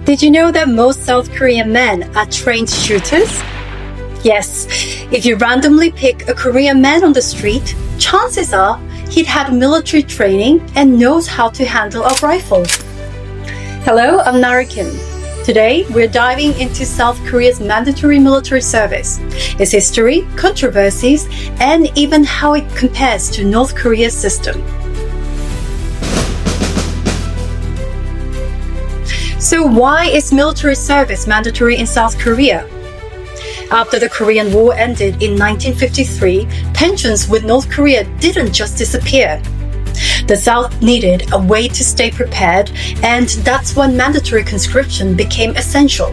Did you know that most South Korean men are trained shooters? Yes, if you randomly pick a Korean man on the street, chances are he'd had military training and knows how to handle a rifle. Hello, I'm Nara Kim. Today, we're diving into South Korea's mandatory military service, its history, controversies, and even how it compares to North Korea's system. So why is military service mandatory in South Korea? After the Korean War ended in 1953, tensions with North Korea didn't just disappear. The South needed a way to stay prepared, and that's when mandatory conscription became essential.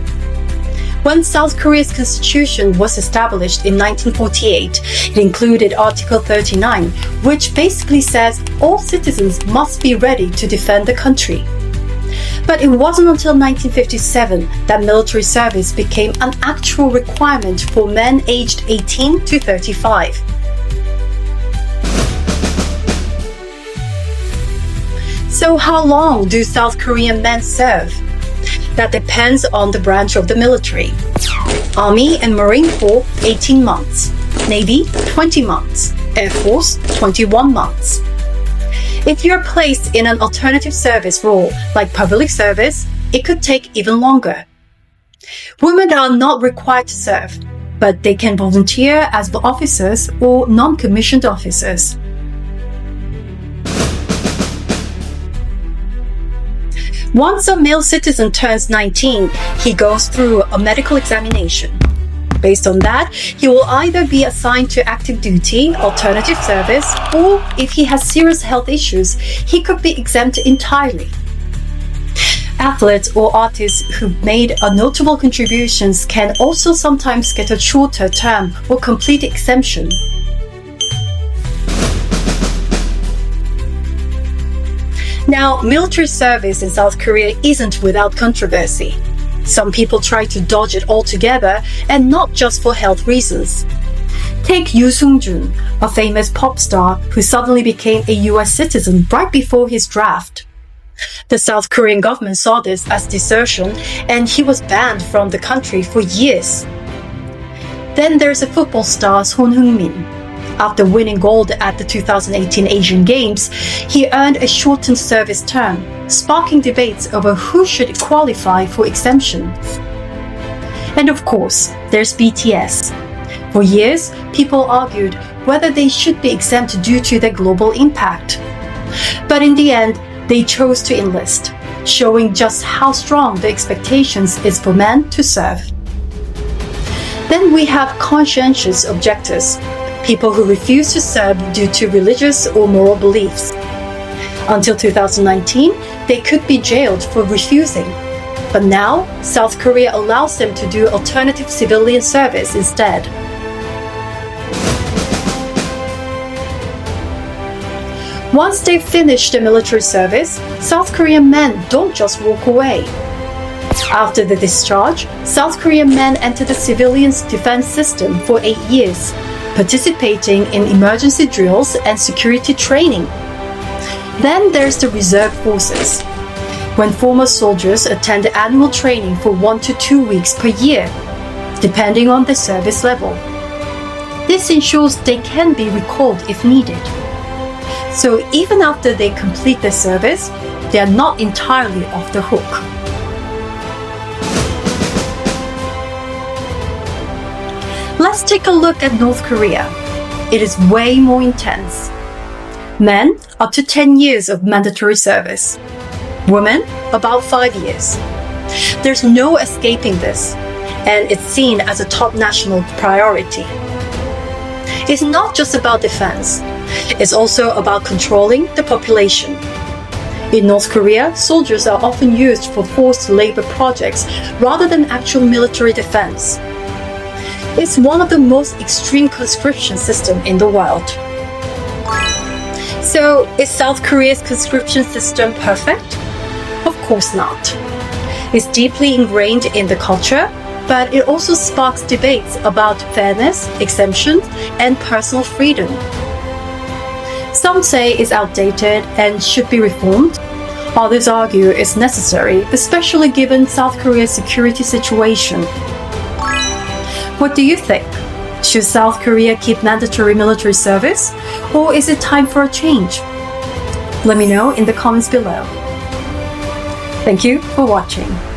When South Korea's constitution was established in 1948, it included Article 39, which basically says all citizens must be ready to defend the country. But it wasn't until 1957 that military service became an actual requirement for men aged 18 to 35. So how long do South Korean men serve? That depends on the branch of the military. Army and Marine Corps, 18 months. Navy, 20 months. Air Force, 21 months. If you're placed in an alternative service role, like public service, it could take even longer. Women are not required to serve, but they can volunteer as officers or non-commissioned officers. Once a male citizen turns 19, he goes through a medical examination. Based on that, he will either be assigned to active duty, alternative service, or if he has serious health issues, he could be exempt entirely. Athletes or artists who've made notable contributions can also sometimes get a shorter term or complete exemption. Now, military service in South Korea isn't without controversy. Some people try to dodge it altogether, and not just for health reasons. Take Yoo Sung-jun, a famous pop star who suddenly became a US citizen right before his draft. The South Korean government saw this as desertion, and he was banned from the country for years. Then there's a football star Son Heung-min. After winning gold at the 2018 Asian Games, he earned a shortened service term, sparking debates over who should qualify for exemptions. And of course, there's BTS. For years, people argued whether they should be exempt due to their global impact. But in the end, they chose to enlist, showing just how strong the expectations is for men to serve. Then we have conscientious objectors, people who refuse to serve due to religious or moral beliefs. Until 2019, they could be jailed for refusing. But now, South Korea allows them to do alternative civilian service instead. Once they've finished their military service, South Korean men don't just walk away. After the discharge, South Korean men enter the civilian defense system for 8 years, participating in emergency drills and security training. Then there's the reserve forces, when former soldiers attend annual training for 1 to 2 weeks per year, depending on the service level. This ensures they can be recalled if needed. So even after they complete their service, they are not entirely off the hook. Let's take a look at North Korea. It is way more intense. Men, up to 10 years of mandatory service. Women, about 5 years. There's no escaping this, and it's seen as a top national priority. It's not just about defense. It's also about controlling the population. In North Korea, soldiers are often used for forced labor projects rather than actual military defense. It's one of the most extreme conscription systems in the world. So, is South Korea's conscription system perfect? Of course not. It's deeply ingrained in the culture, but it also sparks debates about fairness, exemptions, and personal freedom. Some say it's outdated and should be reformed. Others argue it's necessary, especially given South Korea's security situation. What do you think? Should South Korea keep mandatory military service, or is it time for a change? Let me know in the comments below. Thank you for watching.